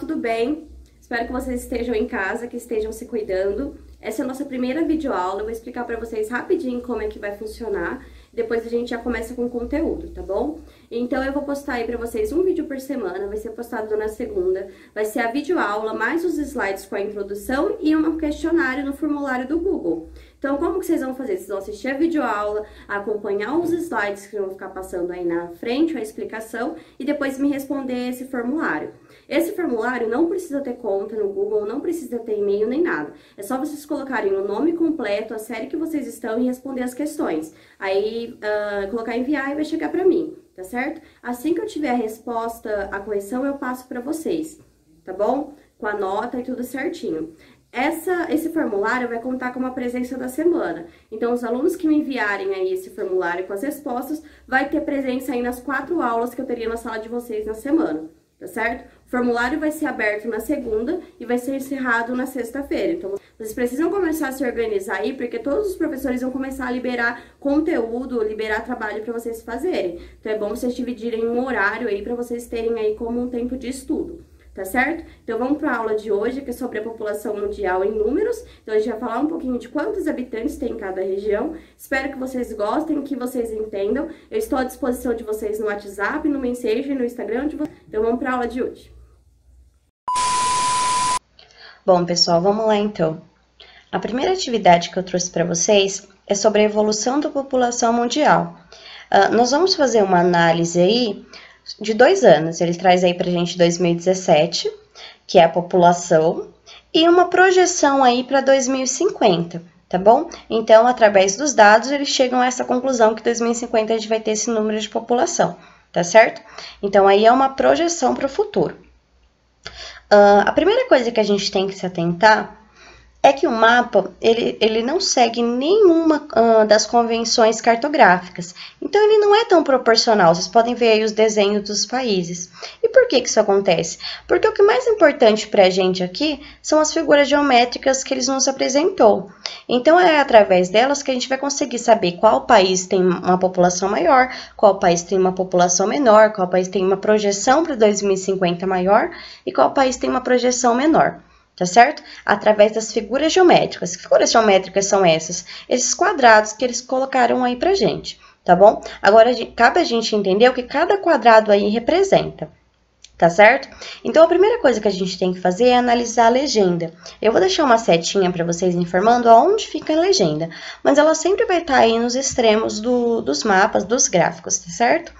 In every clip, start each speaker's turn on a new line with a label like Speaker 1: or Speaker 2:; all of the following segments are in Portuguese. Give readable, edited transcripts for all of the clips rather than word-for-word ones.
Speaker 1: tudo bem? Espero que vocês estejam em casa, que estejam se cuidando. Essa é a nossa primeira videoaula, eu vou explicar pra vocês rapidinho como é que vai funcionar. Depois a gente já começa com o conteúdo, tá bom? Então eu vou postar aí pra vocês um vídeo por semana, vai ser postado na segunda. Vai ser a videoaula, mais os slides com a introdução e um questionário no formulário do Google. Então, como que vocês vão fazer? Vocês vão assistir a videoaula, acompanhar os slides que eu vou ficar passando aí na frente, a explicação, e depois me responder esse formulário. Esse formulário não precisa ter conta no Google, não precisa ter e-mail nem nada. É só vocês colocarem o nome completo, a série que vocês estão e responder as questões. Aí, colocar enviar e vai chegar pra mim, tá certo? Assim que eu tiver a resposta, a correção, eu passo pra vocês, tá bom? Com a nota e tudo certinho. Esse formulário vai contar com uma presença da semana. Então, os alunos que me enviarem aí esse formulário com as respostas, vai ter presença aí nas 4 aulas que eu teria na sala de vocês na semana, tá certo? O formulário vai ser aberto na segunda e vai ser encerrado na sexta-feira. Então, vocês precisam começar a se organizar aí, porque todos os professores vão começar a liberar conteúdo, liberar trabalho para vocês fazerem. Então, é bom vocês dividirem um horário aí para vocês terem aí como um tempo de estudo. Tá certo? Então, vamos para a aula de hoje, que é sobre a população mundial em números. Então, a gente vai falar um pouquinho de quantos habitantes tem em cada região. Espero que vocês gostem, que vocês entendam. Eu estou à disposição de vocês no WhatsApp, no Messenger, no Instagram. Então, vamos para a aula de hoje.
Speaker 2: Bom, pessoal, vamos lá então. A primeira atividade que eu trouxe para vocês é sobre a evolução da população mundial. Nós vamos fazer uma análise aí de 2 anos, ele traz aí pra gente 2017, que é a população, e uma projeção aí para 2050, tá bom? Então, através dos dados, eles chegam a essa conclusão que 2050 a gente vai ter esse número de população, tá certo? Então, aí é uma projeção para o futuro. A primeira coisa que a gente tem que se atentar é que o mapa, ele não segue nenhuma das convenções cartográficas. Então, ele não é tão proporcional. Vocês podem ver aí os desenhos dos países. E por que isso acontece? Porque o que é mais importante para a gente aqui são as figuras geométricas que eles nos apresentou. Então, é através delas que a gente vai conseguir saber qual país tem uma população maior, qual país tem uma população menor, qual país tem uma projeção para 2050 maior e qual país tem uma projeção menor. Tá certo? Através das figuras geométricas. Que figuras geométricas são essas? Esses quadrados que eles colocaram aí pra gente, tá bom? Agora, cabe a gente entender o que cada quadrado aí representa, tá certo? Então, a primeira coisa que a gente tem que fazer é analisar a legenda. Eu vou deixar uma setinha para vocês informando aonde fica a legenda, mas ela sempre vai estar aí nos extremos dos mapas, dos gráficos, tá certo?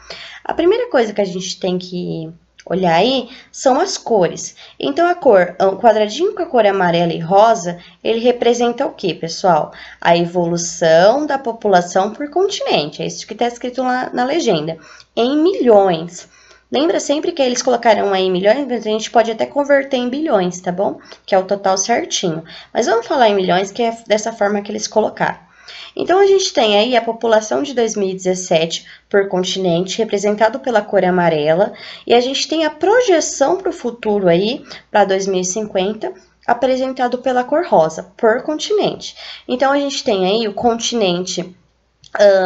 Speaker 2: A primeira coisa que a gente tem que olhar aí são as cores. Então, o quadradinho com a cor amarela e rosa, ele representa o que, pessoal? A evolução da população por continente. É isso que está escrito lá na legenda. Em milhões. Lembra sempre que eles colocaram aí em milhões, mas a gente pode até converter em bilhões, tá bom? Que é o total certinho. Mas vamos falar em milhões, que é dessa forma que eles colocaram. Então, a gente tem aí a população de 2017 por continente, representado pela cor amarela, e a gente tem a projeção para o futuro aí, para 2050, apresentado pela cor rosa, por continente. Então, a gente tem aí o continente,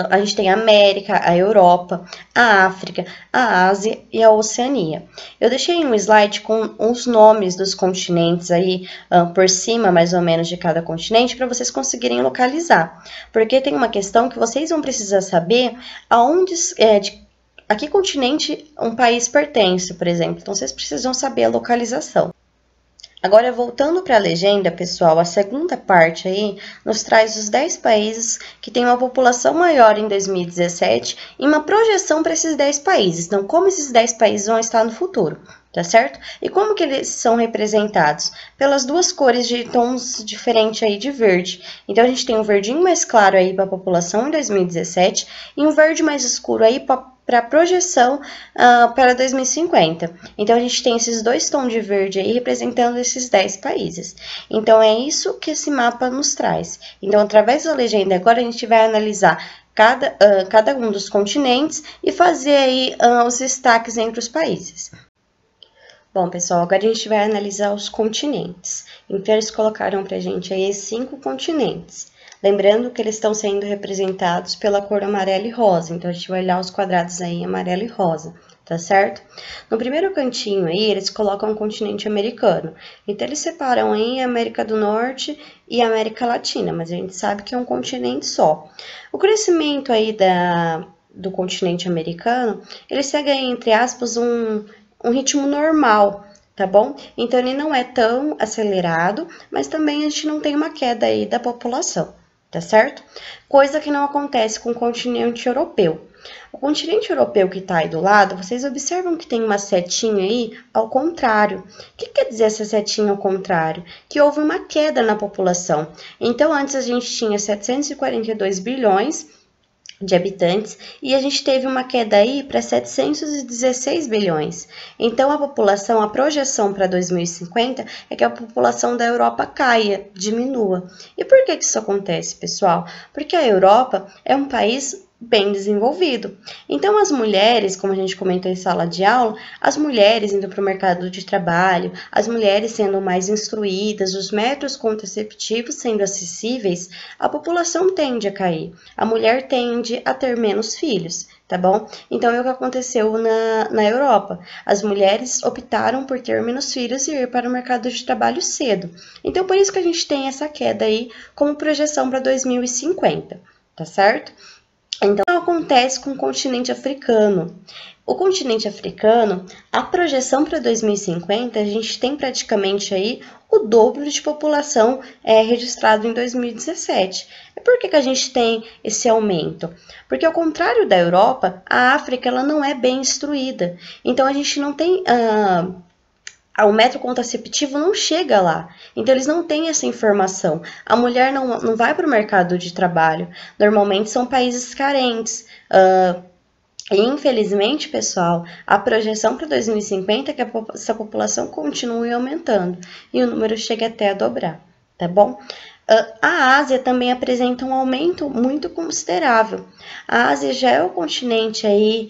Speaker 2: a gente tem a América, a Europa, a África, a Ásia e a Oceania. Eu deixei um slide com os nomes dos continentes aí por cima, mais ou menos, de cada continente, para vocês conseguirem localizar. Porque tem uma questão que vocês vão precisar saber a que continente um país pertence, por exemplo. Então, vocês precisam saber a localização. Agora, voltando para a legenda, pessoal, a segunda parte aí nos traz os 10 países que têm uma população maior em 2017 e uma projeção para esses 10 países. Então, como esses 10 países vão estar no futuro, tá certo? E como que eles são representados? Pelas duas cores de tons diferentes aí de verde. Então, a gente tem um verdinho mais claro aí para a população em 2017 e um verde mais escuro aí para projeção para 2050. Então, a gente tem esses 2 tons de verde aí representando esses 10 países. Então, é isso que esse mapa nos traz. Então, através da legenda, agora a gente vai analisar cada um dos continentes e fazer aí os destaques entre os países. Bom, pessoal, agora a gente vai analisar os continentes. Então, eles colocaram pra gente aí 5 continentes. Lembrando que eles estão sendo representados pela cor amarela e rosa. Então, a gente vai olhar os quadrados aí amarelo e rosa, tá certo? No primeiro cantinho aí, eles colocam o continente americano. Então, eles separam aí a América do Norte e a América Latina, mas a gente sabe que é um continente só. O crescimento aí do continente americano, ele segue aí, entre aspas, um ritmo normal, tá bom? Então, ele não é tão acelerado, mas também a gente não tem uma queda aí da população, tá certo? Coisa que não acontece com o continente europeu. O continente europeu que está aí do lado, vocês observam que tem uma setinha aí ao contrário. O que quer dizer essa setinha ao contrário? Que houve uma queda na população. Então, antes a gente tinha 742 bilhões de habitantes e a gente teve uma queda aí para 716 bilhões. Então, a projeção para 2050 é que a população da Europa caia, diminua. E por que isso acontece, pessoal? Porque a Europa é um país bem desenvolvido. Então, as mulheres, como a gente comentou em sala de aula, as mulheres indo para o mercado de trabalho, as mulheres sendo mais instruídas, os métodos contraceptivos sendo acessíveis, a população tende a cair. A mulher tende a ter menos filhos, tá bom? Então, é o que aconteceu na Europa. As mulheres optaram por ter menos filhos e ir para o mercado de trabalho cedo. Então, por isso que a gente tem essa queda aí como projeção para 2050, tá certo? Então, acontece com o continente africano. O continente africano, a projeção para 2050, a gente tem praticamente aí o dobro de população registrado em 2017. E por que a gente tem esse aumento? Porque, ao contrário da Europa, a África ela não é bem instruída. Então, a gente não tem... o método contraceptivo não chega lá, então eles não têm essa informação. A mulher não vai para o mercado de trabalho, normalmente são países carentes. E infelizmente, pessoal, a projeção para 2050 é que essa população continue aumentando e o número chegue até a dobrar, tá bom? A Ásia também apresenta um aumento muito considerável. A Ásia já é o continente aí,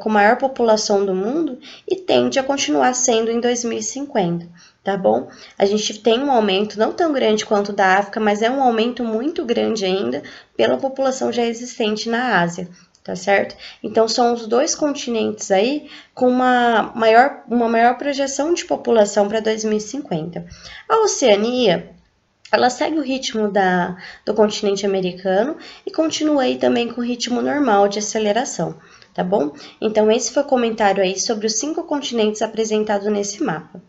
Speaker 2: com maior população do mundo e tende a continuar sendo em 2050, tá bom? A gente tem um aumento não tão grande quanto o da África, mas é um aumento muito grande ainda pela população já existente na Ásia, tá certo? Então, são os dois continentes aí com uma maior projeção de população para 2050. A Oceania... ela segue o ritmo do continente americano e continua aí também com o ritmo normal de aceleração, tá bom? Então, esse foi o comentário aí sobre os 5 continentes apresentados nesse mapa.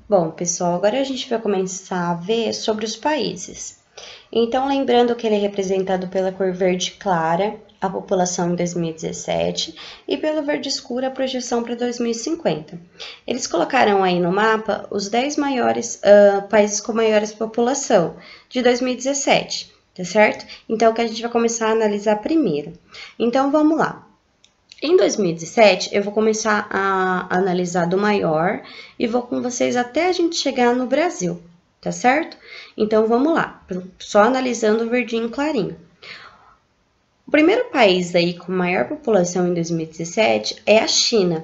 Speaker 2: Bom, pessoal, agora a gente vai começar a ver sobre os países. Então, lembrando que ele é representado pela cor verde clara, a população em 2017, e pelo verde escuro a projeção para 2050. Eles colocaram aí no mapa os 10 maiores países com maiores população de 2017, tá certo? Então, que a gente vai começar a analisar primeiro. Então, vamos lá. Em 2017, eu vou começar a analisar do maior e vou com vocês até a gente chegar no Brasil, tá certo? Então, vamos lá, só analisando o verdinho clarinho. O primeiro país aí com maior população em 2017 é a China.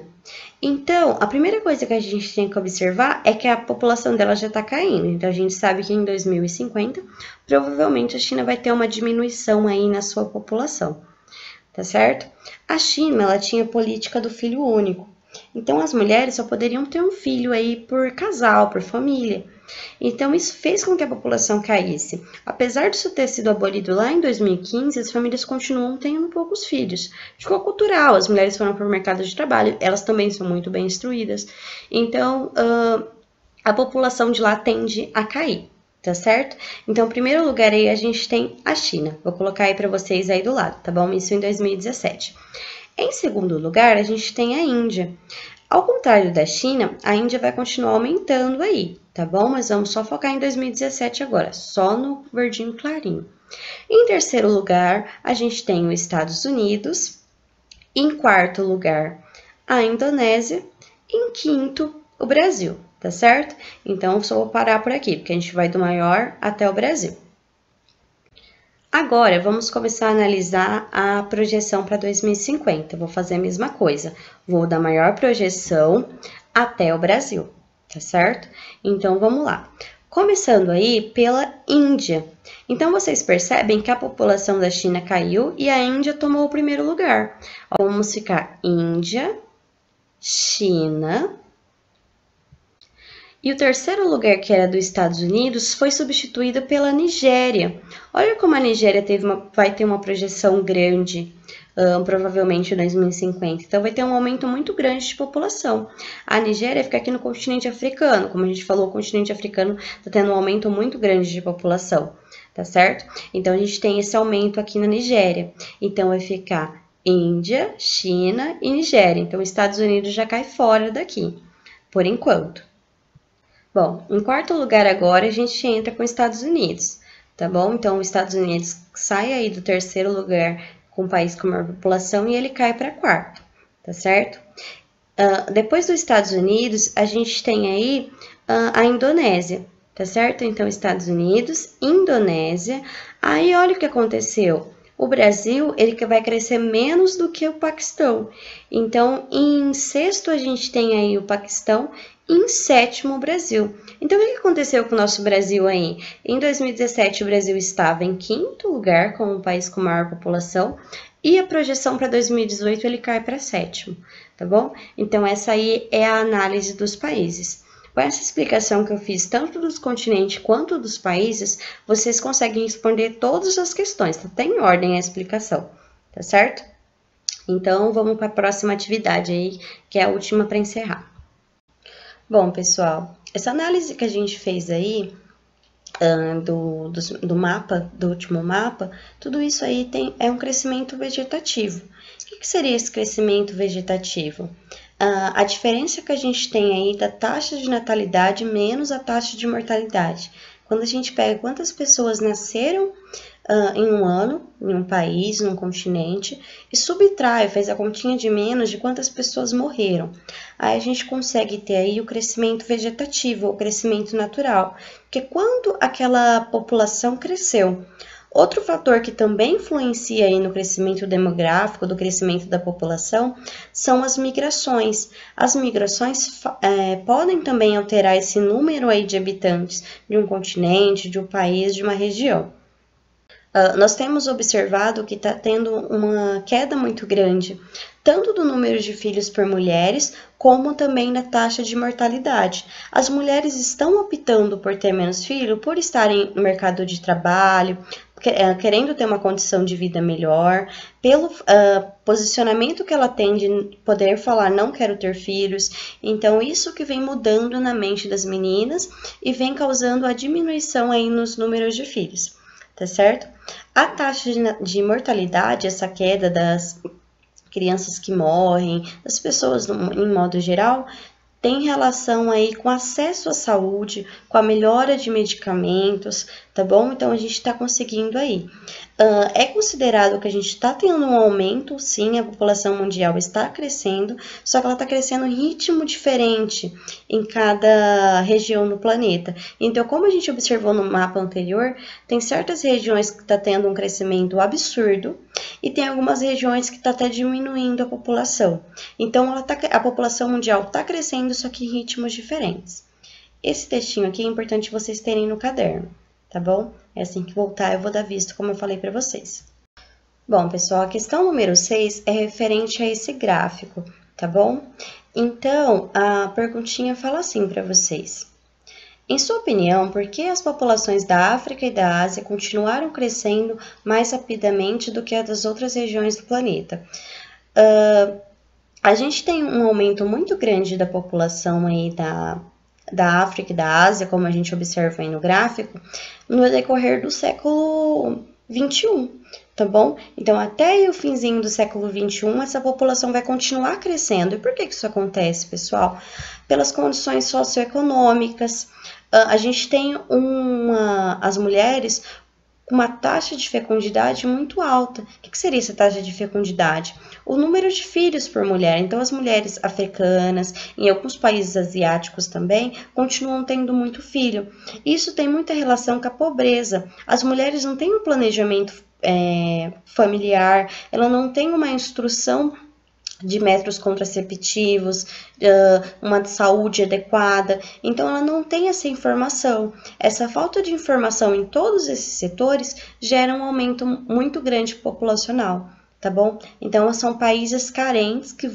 Speaker 2: Então, a primeira coisa que a gente tem que observar é que a população dela já está caindo. Então, a gente sabe que em 2050, provavelmente a China vai ter uma diminuição aí na sua população, tá certo? A China, ela tinha política do filho único. Então, as mulheres só poderiam ter um filho aí por casal, por família. Então, isso fez com que a população caísse. Apesar disso ter sido abolido lá em 2015, as famílias continuam tendo poucos filhos. Ficou cultural, as mulheres foram para o mercado de trabalho, elas também são muito bem instruídas. Então, a população de lá tende a cair, tá certo? Então, em primeiro lugar aí a gente tem a China. Vou colocar aí para vocês aí do lado, tá bom? Isso em 2017. Em segundo lugar, a gente tem a Índia. Ao contrário da China, a Índia vai continuar aumentando aí, tá bom? Mas vamos só focar em 2017 agora, só no verdinho clarinho. Em terceiro lugar, a gente tem os Estados Unidos. Em quarto lugar, a Indonésia. Em quinto, o Brasil, tá certo? Então, só vou parar por aqui, porque a gente vai do maior até o Brasil. Agora, vamos começar a analisar a projeção para 2050. Vou fazer a mesma coisa. Vou da maior projeção até o Brasil, tá certo? Então, vamos lá. Começando aí pela Índia. Então, vocês percebem que a população da China caiu e a Índia tomou o primeiro lugar. Ó, vamos ficar Índia, China. E o terceiro lugar, que era dos Estados Unidos, foi substituído pela Nigéria. Olha como a Nigéria vai ter uma projeção grande, provavelmente em 2050. Então, vai ter um aumento muito grande de população. A Nigéria fica aqui no continente africano. Como a gente falou, o continente africano está tendo um aumento muito grande de população, tá certo? Então, a gente tem esse aumento aqui na Nigéria. Então, vai ficar Índia, China e Nigéria. Então, os Estados Unidos já cai fora daqui, por enquanto. Bom, em quarto lugar agora a gente entra com os Estados Unidos, tá bom? Então, os Estados Unidos sai aí do terceiro lugar com o país com maior população e ele cai para quarto, tá certo? Depois dos Estados Unidos, a gente tem aí a Indonésia, tá certo? Então, Estados Unidos, Indonésia. Aí, olha o que aconteceu. O Brasil, ele vai crescer menos do que o Paquistão. Então, em sexto, a gente tem aí o Paquistão, em sétimo, o Brasil. Então, o que aconteceu com o nosso Brasil aí? Em 2017, o Brasil estava em quinto lugar, como o país com maior população, e a projeção para 2018 ele cai para sétimo, tá bom? Então, essa aí é a análise dos países. Com essa explicação que eu fiz, tanto dos continentes quanto dos países, vocês conseguem responder todas as questões, tá? Tem ordem a explicação, tá certo? Então, vamos para a próxima atividade aí, que é a última para encerrar. Bom, pessoal, essa análise que a gente fez aí, do mapa, do último mapa, tudo isso aí é um crescimento vegetativo. O que seria esse crescimento vegetativo? A diferença que a gente tem aí da taxa de natalidade menos a taxa de mortalidade. Quando a gente pega quantas pessoas nasceram em um ano, em um país, num continente, e subtrai, faz a continha de menos de quantas pessoas morreram. Aí a gente consegue ter aí o crescimento vegetativo, o crescimento natural, que é quando aquela população cresceu. Outro fator que também influencia aí no crescimento demográfico, do crescimento da população, são as migrações. As migrações podem também alterar esse número aí de habitantes de um continente, de um país, de uma região. Nós temos observado que está tendo uma queda muito grande, tanto do número de filhos por mulheres, como também na taxa de mortalidade. As mulheres estão optando por ter menos filhos por estarem no mercado de trabalho, querendo ter uma condição de vida melhor, pelo posicionamento que ela tem de poder falar não quero ter filhos. Então, isso que vem mudando na mente das meninas e vem causando a diminuição aí nos números de filhos, tá certo? A taxa de mortalidade, essa queda das crianças que morrem, das pessoas em modo geral, tem relação aí com acesso à saúde, com a melhora de medicamentos, tá bom? Então, a gente está conseguindo aí. É considerado que a gente está tendo um aumento, sim, a população mundial está crescendo, só que ela está crescendo em ritmo diferente em cada região no planeta. Então, como a gente observou no mapa anterior, tem certas regiões que está tendo um crescimento absurdo e tem algumas regiões que está até diminuindo a população. Então, a população mundial está crescendo, só que em ritmos diferentes. Esse textinho aqui é importante vocês terem no caderno, tá bom? É assim que voltar, eu vou dar visto, como eu falei para vocês. Bom, pessoal, a questão número 6 é referente a esse gráfico, tá bom? Então, a perguntinha fala assim para vocês. Em sua opinião, por que as populações da África e da Ásia continuaram crescendo mais rapidamente do que as das outras regiões do planeta? A gente tem um aumento muito grande da população aí da África e da Ásia, como a gente observa aí no gráfico, no decorrer do século XXI, tá bom? Então, até o finzinho do século XXI, essa população vai continuar crescendo. E por que isso acontece, pessoal? Pelas condições socioeconômicas. A gente tem as mulheres com uma taxa de fecundidade muito alta. O que seria essa taxa de fecundidade? O número de filhos por mulher. Então, as mulheres africanas, em alguns países asiáticos também, continuam tendo muito filho. Isso tem muita relação com a pobreza. As mulheres não têm um planejamento familiar, ela não tem uma instrução de métodos contraceptivos, uma saúde adequada. Então, ela não tem essa informação. Essa falta de informação em todos esses setores gera um aumento muito grande populacional, tá bom? Então, são países carentes que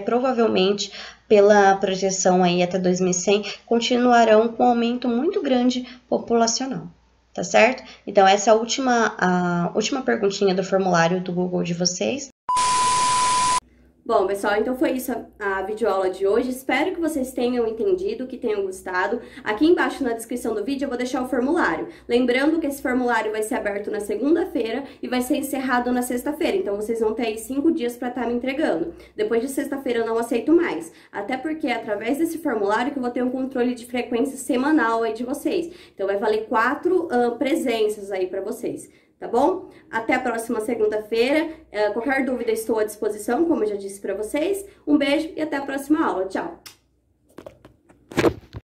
Speaker 2: provavelmente, pela projeção aí até 2100, continuarão com um aumento muito grande populacional. Tá certo? Então, essa é a última perguntinha do formulário do Google de vocês.
Speaker 1: Bom, pessoal, então foi isso a videoaula de hoje. Espero que vocês tenham entendido, que tenham gostado. Aqui embaixo na descrição do vídeo eu vou deixar o formulário. Lembrando que esse formulário vai ser aberto na segunda-feira e vai ser encerrado na sexta-feira. Então, vocês vão ter aí 5 dias para estar me entregando. Depois de sexta-feira eu não aceito mais. Até porque é através desse formulário que eu vou ter um controle de frequência semanal aí de vocês. Então, vai valer 4 presenças aí para vocês. Tá bom? Até a próxima segunda-feira. Qualquer dúvida, estou à disposição, como eu já disse para vocês. Um beijo e até a próxima aula. Tchau!